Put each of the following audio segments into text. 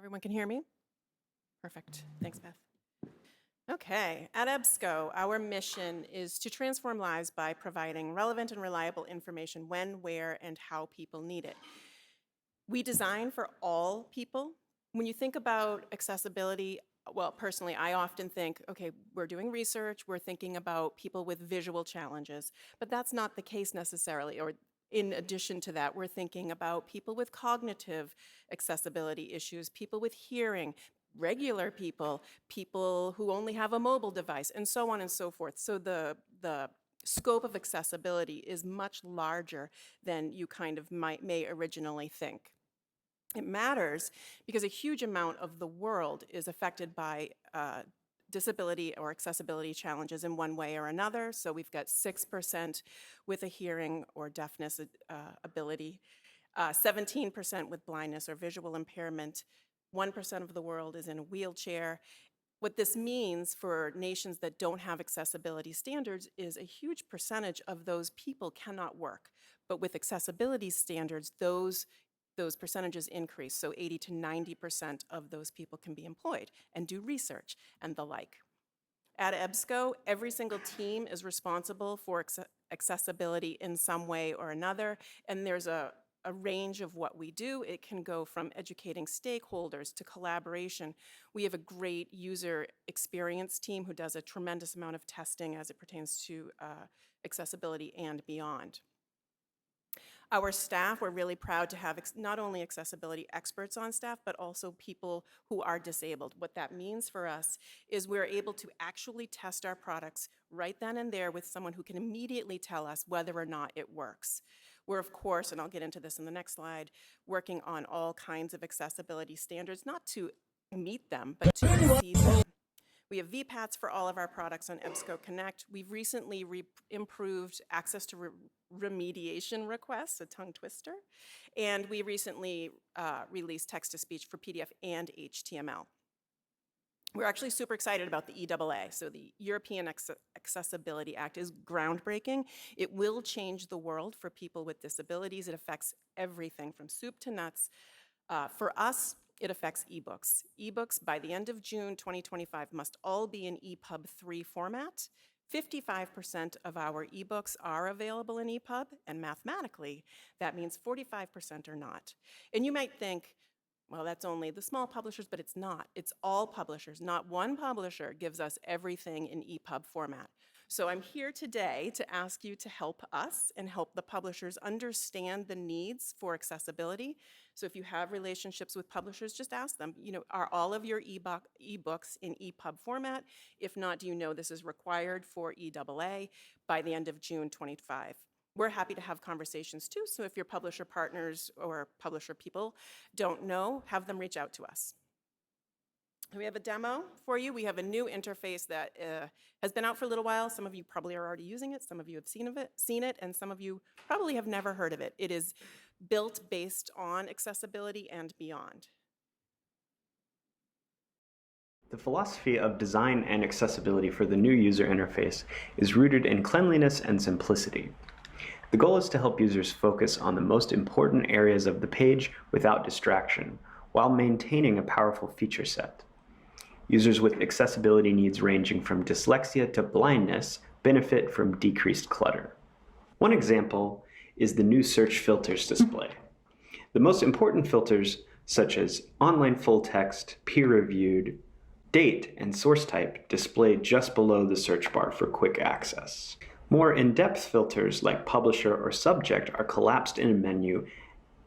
Everyone can hear me? Perfect. Thanks, Beth. Okay, at EBSCO, our mission is to transform lives by providing relevant and reliable information when, where, and how people need it. We design for all people. When you think about accessibility, well, personally, I often think, okay, we're doing research, we're thinking about people with visual challenges, but that's not the case necessarily, or in addition to that, we're thinking about people with cognitive accessibility issues, people with hearing, regular people, people who only have a mobile device, and so on and so forth. So the scope of accessibility is much larger than you kind of may originally think. It matters because a huge amount of the world is affected by disability or accessibility challenges in one way or another. So we've got 6% with a hearing or deafness ability, 17% with blindness or visual impairment, 1% of the world is in a wheelchair. What this means for nations that don't have accessibility standards is a huge percentage of those people cannot work. But with accessibility standards, those percentages increase, so 80 to 90% of those people can be employed and do research and the like. At EBSCO, every single team is responsible for accessibility in some way or another, and there's a range of what we do. It can go from educating stakeholders to collaboration. We have a great user experience team who does a tremendous amount of testing as it pertains to accessibility and beyond. Our staff, we're really proud to have not only accessibility experts on staff, but also people who are disabled. What that means for us is we're able to actually test our products right then and there with someone who can immediately tell us whether or not it works. We're, of course, and I'll get into this in the next slide, working on all kinds of accessibility standards, not to meet them, but to exceed them. We have VPATs for all of our products on EBSCO Connect. We've recently improved access to remediation requests, a tongue twister, and we recently released text-to-speech for PDF and HTML. We're actually super excited about the EAA. So the European Accessibility Act is groundbreaking. It will change the world for people with disabilities. It affects everything from soup to nuts. For us, it affects ebooks. Ebooks, by the end of June 2025, must all be in EPUB 3 format. 55% of our ebooks are available in EPUB, and mathematically, that means 45% are not. And you might think, well, that's only the small publishers, but it's not. It's all publishers. Not one publisher gives us everything in EPUB format. So I'm here today to ask you to help us and help the publishers understand the needs for accessibility. So if you have relationships with publishers, just ask them, are all of your ebooks in EPUB format? If not, do you know this is required for EAA by the end of June 25? We're happy to have conversations too, so if your publisher partners or publisher people don't know, have them reach out to us. We have a demo for you. We have a new interface that has been out for a little while. Some of you probably are already using it. Some of you have seen it, and some of you probably have never heard of it. It is built based on accessibility and beyond. The philosophy of design and accessibility for the new user interface is rooted in cleanliness and simplicity. The goal is to help users focus on the most important areas of the page without distraction, while maintaining a powerful feature set. Users with accessibility needs ranging from dyslexia to blindness benefit from decreased clutter. One example is the new search filters display. The most important filters, such as online full text, peer-reviewed, date, and source type, display just below the search bar for quick access. More in-depth filters like publisher or subject are collapsed in a menu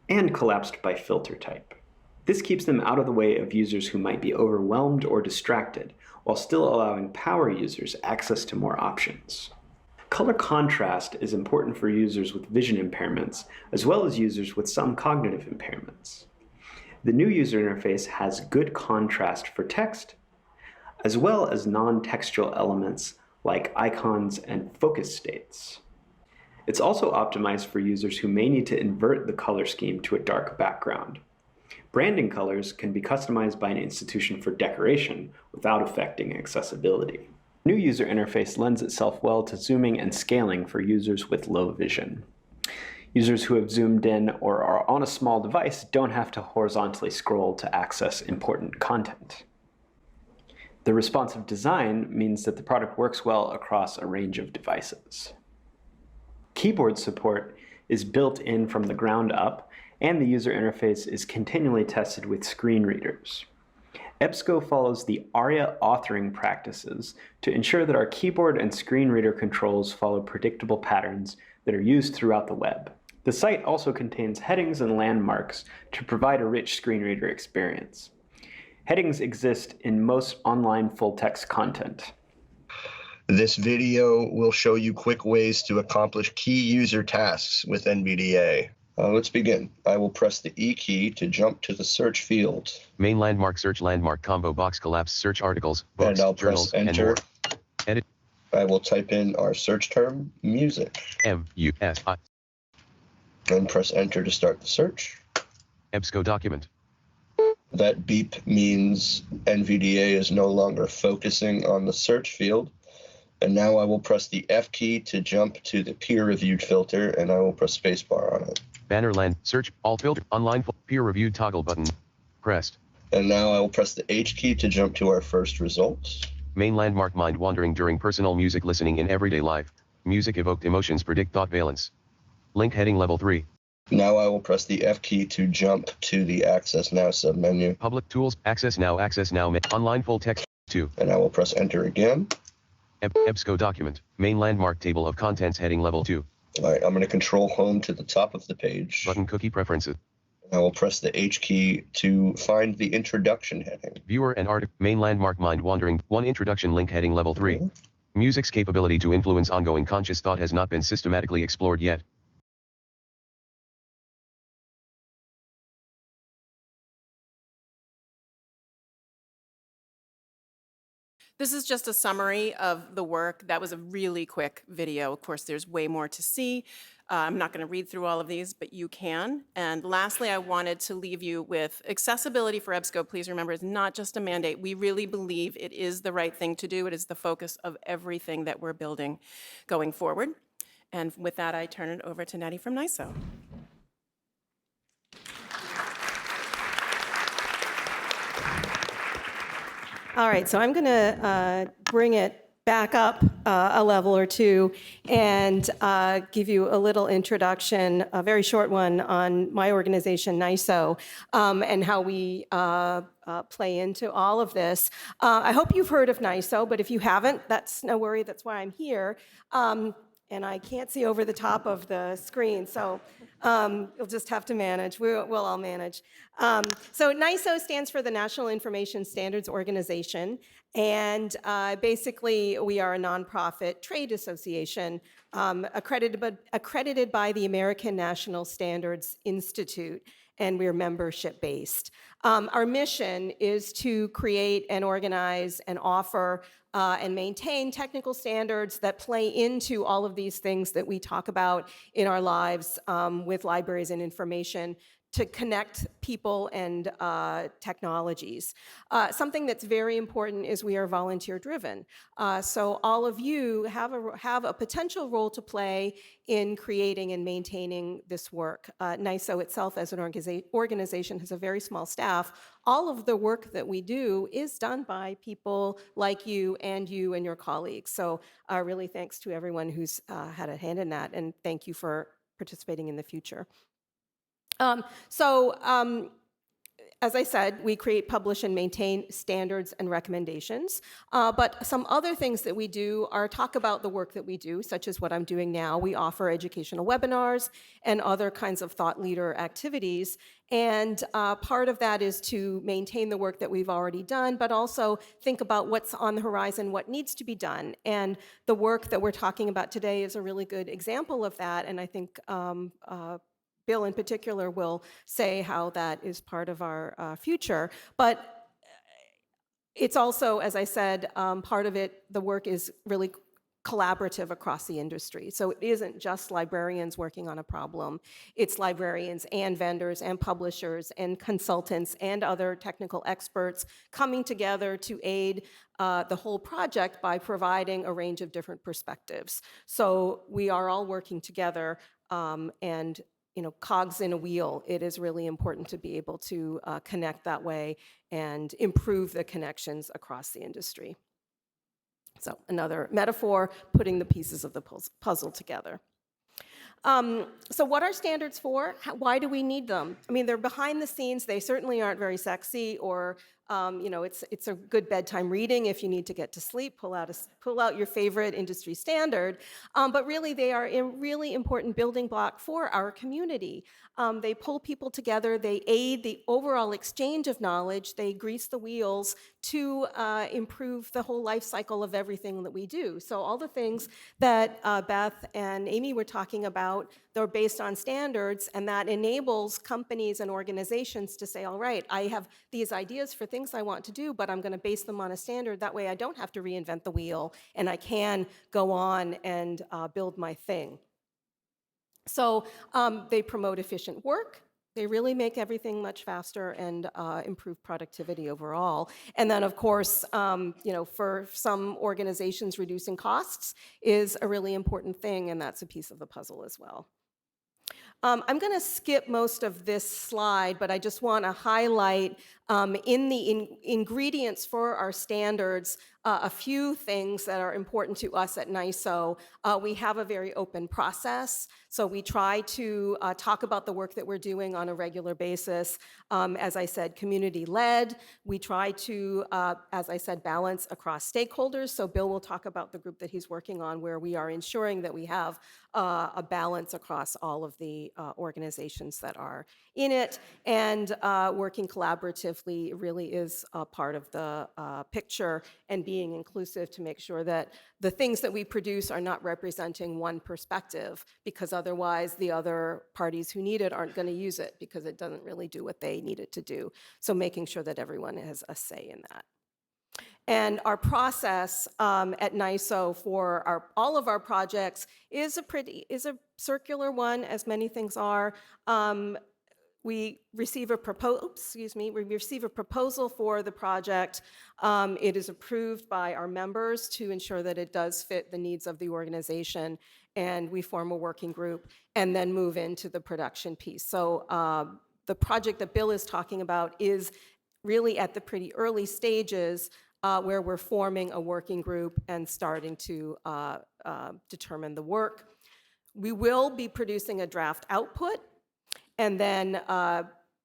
and collapsed by filter type. This keeps them out of the way of users who might be overwhelmed or distracted, while still allowing power users access to more options. Color contrast is important for users with vision impairments, as well as users with some cognitive impairments. The new user interface has good contrast for text, as well as non-textual elements like icons and focus states. It's also optimized for users who may need to invert the color scheme to a dark background. Branding colors can be customized by an institution for decoration without affecting accessibility. New user interface lends itself well to zooming and scaling for users with low vision. Users who have zoomed in or are on a small device don't have to horizontally scroll to access important content. The responsive design means that the product works well across a range of devices. Keyboard support is built in from the ground up, and the user interface is continually tested with screen readers. EBSCO follows the ARIA authoring practices to ensure that our keyboard and screen reader controls follow predictable patterns that are used throughout the web. The site also contains headings and landmarks to provide a rich screen reader experience. Headings exist in most online full-text content. This video will show you quick ways to accomplish key user tasks with NVDA. Let's begin. I will press the E key to jump to the search field. Main landmark search landmark combo box collapse search articles, books, And I'll journals, press enter. and more. Edit. I will type in our search term, music. M-U-S-I. And press enter to start the search. EBSCO document. That beep means NVDA is no longer focusing on the search field. And now I will press the F key to jump to the peer-reviewed filter, and I will press spacebar on it. Banner land, search, all filter, online, peer-reviewed toggle button. Pressed. And now I will press the H key to jump to our first results. Main landmark mind wandering during personal music listening in everyday life. Music evoked emotions predict thought valence. Link heading level 3. Now I will press the F key to jump to the Access Now submenu. Public tools, access now, online full text 2. And I will press enter again. EBSCO document, main landmark table of contents heading level 2. All right, I'm going to control home to the top of the page. Button cookie preferences. I will press the H key to find the introduction heading. Viewer and article, main landmark mind wandering, 1 introduction link heading level 3. Music's capability to influence ongoing conscious thought has not been systematically explored yet. This is just a summary of the work. That was a really quick video. Of course, there's way more to see. I'm not going to read through all of these, but you can. And lastly, I wanted to leave you with accessibility for EBSCO. Please remember, it's not just a mandate. We really believe it is the right thing to do. It is the focus of everything that we're building going forward. And with that, I turn it over to Nettie from NISO. All right, so I'm going to bring it back up a level or two and give you a little introduction, a very short one, on my organization, NISO, and how we play into all of this. I hope you've heard of NISO, but if you haven't, that's no worry, that's why I'm here. And I can't see over the top of the screen, so you'll just have to manage. We'll all manage. So NISO stands for the National Information Standards Organization, and basically we are a nonprofit trade association accredited by the American National Standards Institute, and we're membership-based. Our mission is to create and organize and offer and maintain technical standards that play into all of these things that we talk about in our lives with libraries and information to connect people and technologies. Something that's very important is we are volunteer-driven. So all of you have a potential role to play in creating and maintaining this work. NISO itself as an organization has a very small staff. All of the work that we do is done by people like you and your colleagues. So really thanks to everyone who's had a hand in that, and thank you for participating in the future. As I said, we create, publish, and maintain standards and recommendations. But some other things that we do are talk about the work that we do, such as what I'm doing now. We offer educational webinars and other kinds of thought leader activities. And part of that is to maintain the work that we've already done, but also think about what's on the horizon, what needs to be done. And the work that we're talking about today is a really good example of that. And I think Bill in particular will say how that is part of our future. But it's also, as I said, part of it, the work is really collaborative across the industry. So it isn't just librarians working on a problem. It's librarians and vendors and publishers and consultants and other technical experts coming together to aid the whole project by providing a range of different perspectives. So we are all working together and cogs in a wheel. It is really important to be able to connect that way and improve the connections across the industry. So another metaphor, putting the pieces of the puzzle together. So what are standards for? Why do we need them? I mean, they're behind the scenes. They certainly aren't very sexy, or it's a good bedtime reading if you need to get to sleep. Pull out your favorite industry standard. But really, they are a really important building block for our community. They pull people together. They aid the overall exchange of knowledge. They grease the wheels to improve the whole life cycle of everything that we do. So all the things that Beth and Amy were talking about, they're based on standards, and that enables companies and organizations to say, all right, I have these ideas for things I want to do, but I'm going to base them on a standard. That way I don't have to reinvent the wheel, and I can go on and build my thing. So they promote efficient work. They really make everything much faster and improve productivity overall. And then, of course, for some organizations, reducing costs is a really important thing, and that's a piece of the puzzle as well. I'm going to skip most of this slide, but I just want to highlight in the ingredients for our standards a few things that are important to us at NISO. We have a very open process, so we try to talk about the work that we're doing on a regular basis. As I said, community-led. We try to, as I said, balance across stakeholders. So Bill will talk about the group that he's working on, where we are ensuring that we have a balance across all of the organizations that are in it, and working collaboratively really is a part of the picture, and being inclusive to make sure that the things that we produce are not representing one perspective, because otherwise the other parties who need it aren't going to use it because it doesn't really do what they need it to do. So making sure that everyone has a say in that. And our process at NISO for all of our projects is a circular one, as many things are. We receive a proposal for the project. It is approved by our members to ensure that it does fit the needs of the organization, and we form a working group and then move into the production piece. So the project that Bill is talking about is really at the pretty early stages, where we're forming a working group and starting to determine the work. We will be producing a draft output and then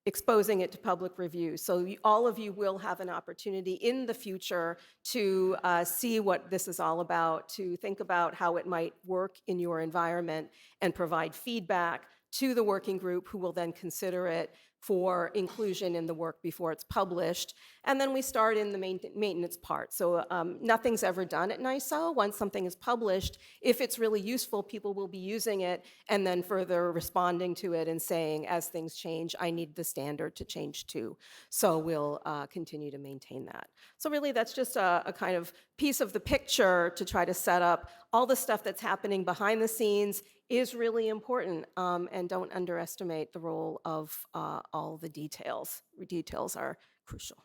exposing it to public review. So all of you will have an opportunity in the future to see what this is all about, to think about how it might work in your environment, and provide feedback to the working group, who will then consider it for inclusion in the work before it's published. And then we start in the maintenance part. So nothing's ever done at NISO. Once something is published, if it's really useful, people will be using it and then further responding to it and saying, as things change, I need the standard to change too. So we'll continue to maintain that. So really, that's just a kind of piece of the picture to try to set up all the stuff that's happening behind the scenes is really important, and don't underestimate the role of all the details. Details are crucial.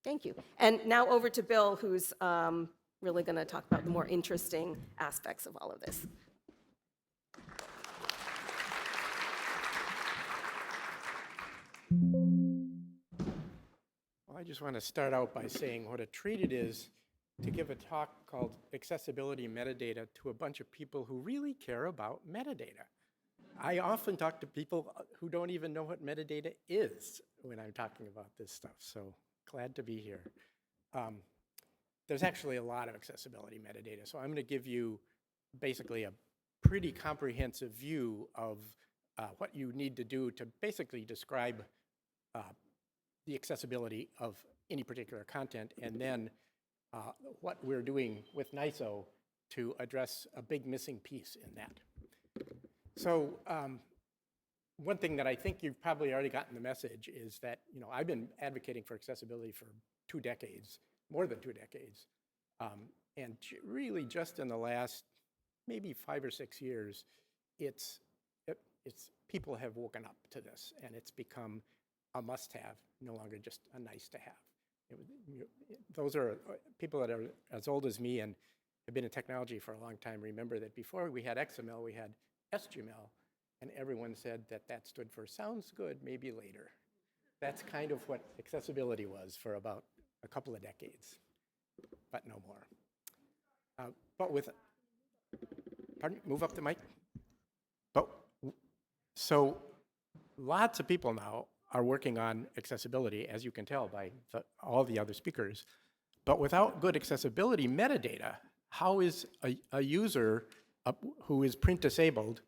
Thank you. And now over to Bill, who's really going to talk about the more interesting aspects of all of this. Well, I just want to start out by saying what a treat it is to give a talk called Accessibility Metadata to a bunch of people who really care about metadata. I often talk to people who don't even know what metadata is when I'm talking about this stuff, so glad to be here. There's actually a lot of accessibility metadata, so I'm going to give you basically a pretty comprehensive view of what you need to do to basically describe the accessibility of any particular content, and then what we're doing with NISO to address a big missing piece in that. So one thing that I think you've probably already gotten the message is that, I've been advocating for accessibility for 2 decades, more than 2 decades. And really just in the last maybe 5 or 6 years, people have woken up to this, and it's become a must-have, no longer just a nice-to-have. Those are people that are as old as me and have been in technology for a long time. Remember that before we had XML, we had SGML, And everyone said that that stood for sounds good, maybe later. That's kind of what accessibility was for about a couple of decades, but no more. But with, pardon me, move up the mic. So lots of people now are working on accessibility, as you can tell by all the other speakers. But without good accessibility metadata, how is a user who is print disabled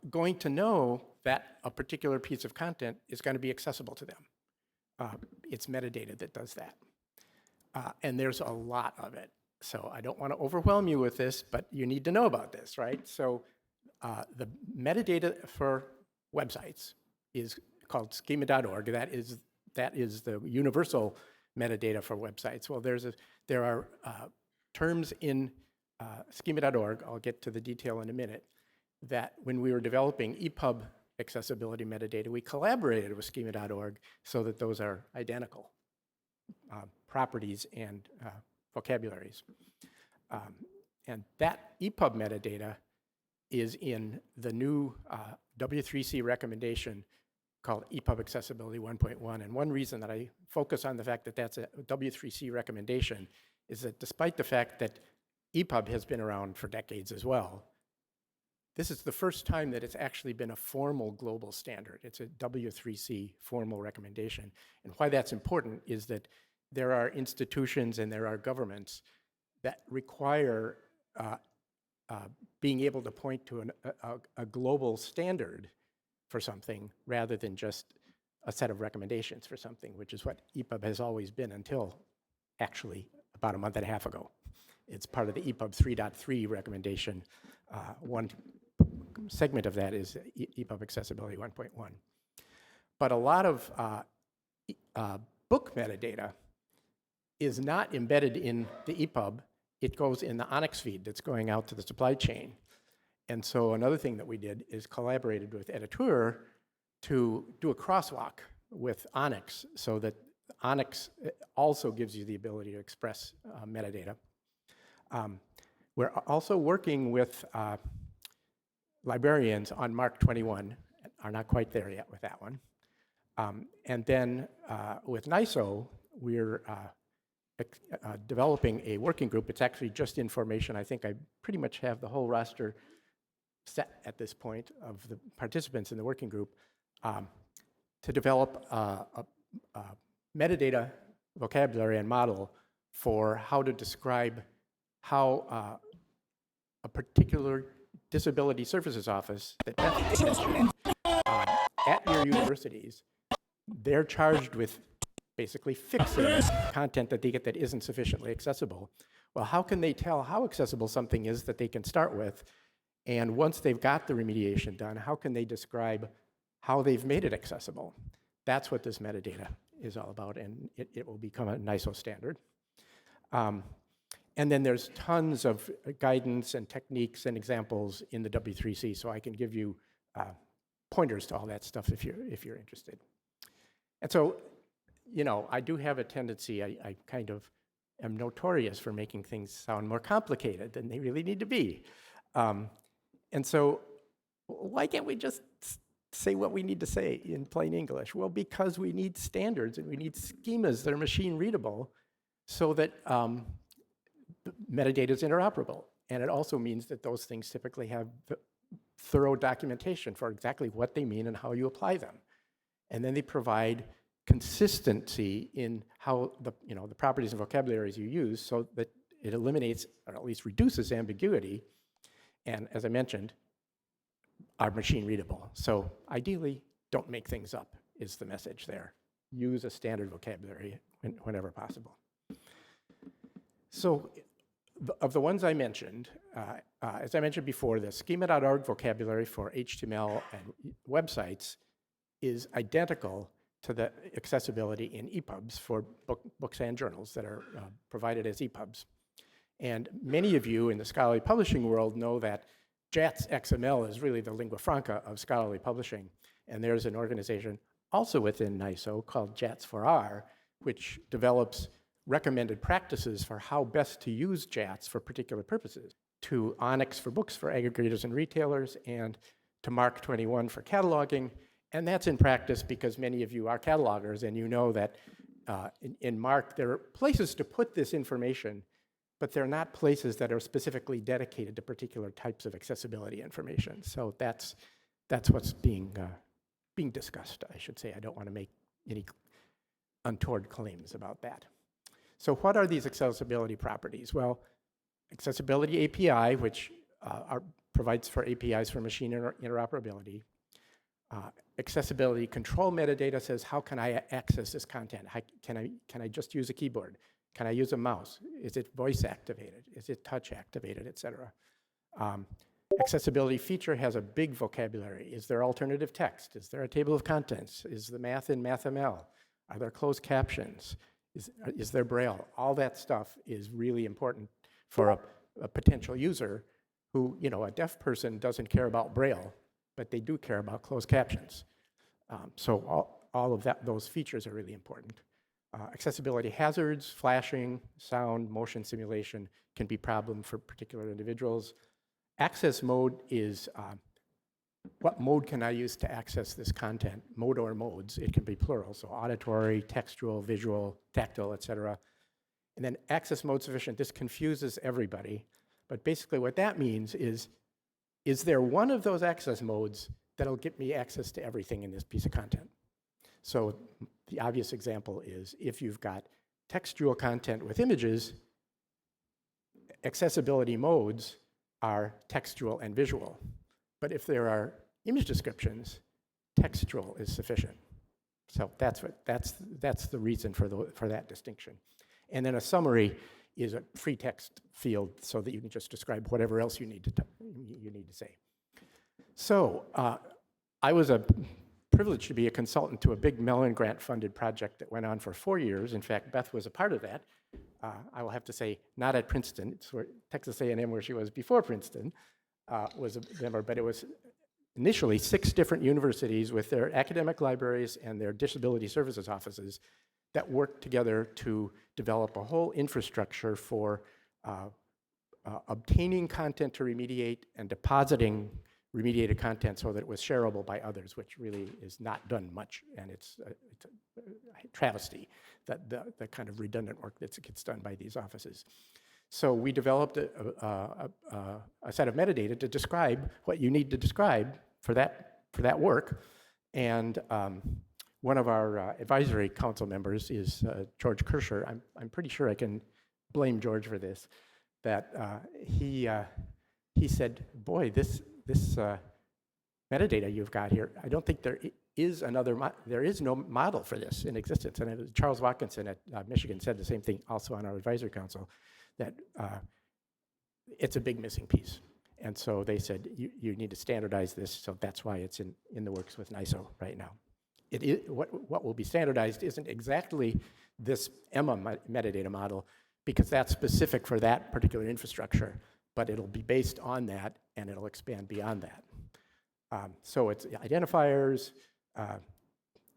going to know that a particular piece of content is going to be accessible to them? It's metadata that does that. And there's a lot of it. So I don't want to overwhelm you with this, but you need to know about this, right? So the metadata for websites is called schema.org. That is the universal metadata for websites. Well, there are terms in schema.org, I'll get to the detail in a minute, that when we were developing EPUB accessibility metadata, we collaborated with schema.org so that those are identical properties and vocabularies. And that EPUB metadata is in the new W3C recommendation called EPUB Accessibility 1.1. And one reason that I focus on the fact that that's a W3C recommendation is that despite the fact that EPUB has been around for decades as well, this is the first time that it's actually been a formal global standard. It's a W3C formal recommendation. And why that's important is that there are institutions and there are governments that require being able to point to a global standard for something rather than just a set of recommendations for something, which is what EPUB has always been until actually about a month and a half ago. It's part of the EPUB 3.3 recommendation. One segment of that is EPUB Accessibility 1.1. But a lot of book metadata is not embedded in the EPUB. It goes in the ONIX feed that's going out to the supply chain. And so another thing that we did is collaborated with Editeur to do a crosswalk with ONIX so that ONIX also gives you the ability to express metadata. We're also working with librarians on MARC 21, are not quite there yet with that one. And then with NISO, we're developing a working group. It's actually just in formation. I think I pretty much have the whole roster set at this point of the participants in the working group to develop a metadata vocabulary and model for how to describe how a particular disability services office that at your universities, they're charged with basically fixing content that they get that isn't sufficiently accessible. Well, how can they tell how accessible something is that they can start with? And once they've got the remediation done, how can they describe how they've made it accessible? That's what this metadata is all about, and it will become a NISO standard. And then there's tons of guidance and techniques and examples in the W3C, so I can give you pointers to all that stuff if you're interested. And so, you know, I do have a tendency, I kind of am notorious for making things sound more complicated than they really need to be. And so why can't we just say what we need to say in plain English? Well, because we need standards and we need schemas that are machine readable so that metadata is interoperable. And it also means that those things typically have thorough documentation for exactly what they mean and how you apply them. And then they provide consistency in how the properties and vocabularies you use so that it eliminates or at least reduces ambiguity. And as I mentioned, are machine readable. So ideally, don't make things up is the message there. Use a standard vocabulary whenever possible. So of the ones I mentioned, as I mentioned before, the schema.org vocabulary for HTML and websites is identical to the accessibility in EPUBs for books and journals that are provided as EPUBs. And many of you in the scholarly publishing world know that JATS XML is really the lingua franca of scholarly publishing. And there's an organization also within NISO called JATS4R, which develops recommended practices for how best to use JATS for particular purposes, to ONIX for books for aggregators and retailers, and to Mark 21 for cataloging, and that's in practice because many of you are catalogers, and you know that in Mark, there are places to put this information, but they're not places that are specifically dedicated to particular types of accessibility information. So that's what's being discussed, I should say. I don't want to make any untoward claims about that. So what are these accessibility properties? Well, accessibility API, which provides for APIs for machine interoperability. Accessibility control metadata says, how can I access this content? Can I just use a keyboard? Can I use a mouse? Is it voice activated? Is it touch activated, et cetera? Accessibility feature has a big vocabulary. Is there alternative text? Is there a table of contents? Is the math in MathML? Are there closed captions? Is there Braille? All that stuff is really important for a potential user who, a deaf person doesn't care about Braille, but they do care about closed captions. So all of those features are really important. Accessibility hazards, flashing, sound, motion simulation can be a problem for particular individuals. Access mode is what mode can I use to access this content? Mode or modes, it can be plural, so auditory, textual, visual, tactile, et cetera. And then access mode sufficient, this confuses everybody. But basically what that means is there one of those access modes that'll get me access to everything in this piece of content? So the obvious example is if you've got textual content with images, accessibility modes are textual and visual. But if there are image descriptions, textual is sufficient. So that's the reason for that distinction. And then a summary is a free text field so that you can just describe whatever else you need to say. So I was privileged to be a consultant to a big Mellon grant-funded project that went on for 4 years. In fact, Beth was a part of that. I will have to say, not at Princeton. It's where Texas A&M, where she was before Princeton, was a member, but it was initially 6 different universities with their academic libraries and their disability services offices that worked together to develop a whole infrastructure for obtaining content to remediate and depositing remediated content so that it was shareable by others, which really is not done much, and it's a travesty, that the kind of redundant work that gets done by these offices. So we developed a set of metadata to describe what you need to describe for that work, and one of our advisory council members is George Kirscher. I'm pretty sure I can blame George for this, that he said, boy, this metadata you've got here, I don't think there is no model for this in existence. And Charles Watkinson at Michigan said the same thing also on our advisory council, that it's a big missing piece. And so they said, you need to standardize this, so that's why it's in the works with NISO right now. What will be standardized isn't exactly this EMMA metadata model, because that's specific for that particular infrastructure, but it'll be based on that, and it'll expand beyond that. So it's identifiers,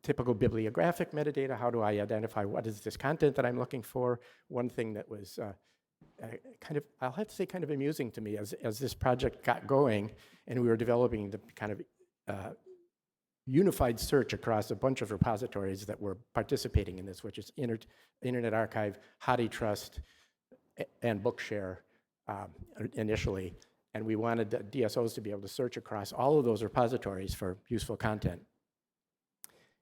typical bibliographic metadata. How do I identify what is this content that I'm looking for? One thing that was I'll have to say kind of amusing to me as this project got going, and we were developing the kind of unified search across a bunch of repositories that were participating in this, which is Internet Archive, HathiTrust, and Bookshare initially. And we wanted the DSOs to be able to search across all of those repositories for useful content.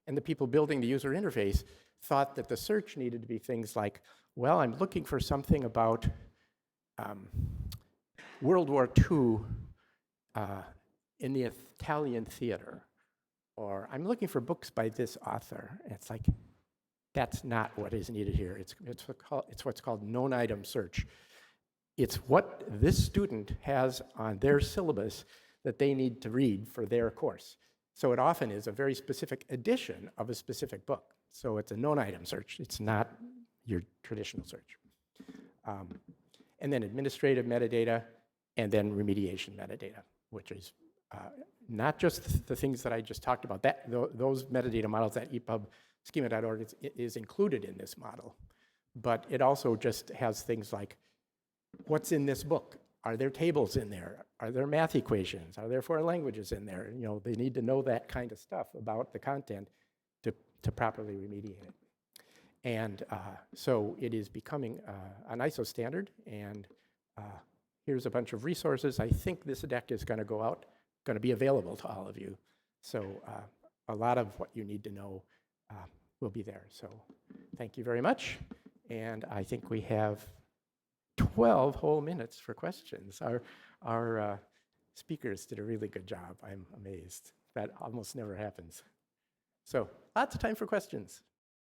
And the people building the user interface thought that the search needed to be things like, well, I'm looking for something about World War II in the Italian theater, or I'm looking for books by this author. And it's like, that's not what is needed here. It's what's called known item search. It's what this student has on their syllabus that they need to read for their course. So it often is a very specific edition of a specific book. So it's a known item search. It's not your traditional search. And then administrative metadata, and then remediation metadata, which is not just the things that I just talked about. Those metadata models, that EPUB schema.org is included in this model. But it also just has things like, what's in this book? Are there tables in there? Are there math equations? Are there foreign languages in there? You know, they need to know that kind of stuff about the content to properly remediate it. And so it is becoming an ISO standard, and here's a bunch of resources. I think this deck is going to go out, going to be available to all of you. So a lot of what you need to know will be there. So thank you very much. And I think we have 12 whole minutes for questions. Our speakers did a really good job. I'm amazed. That almost never happens. So lots of time for questions.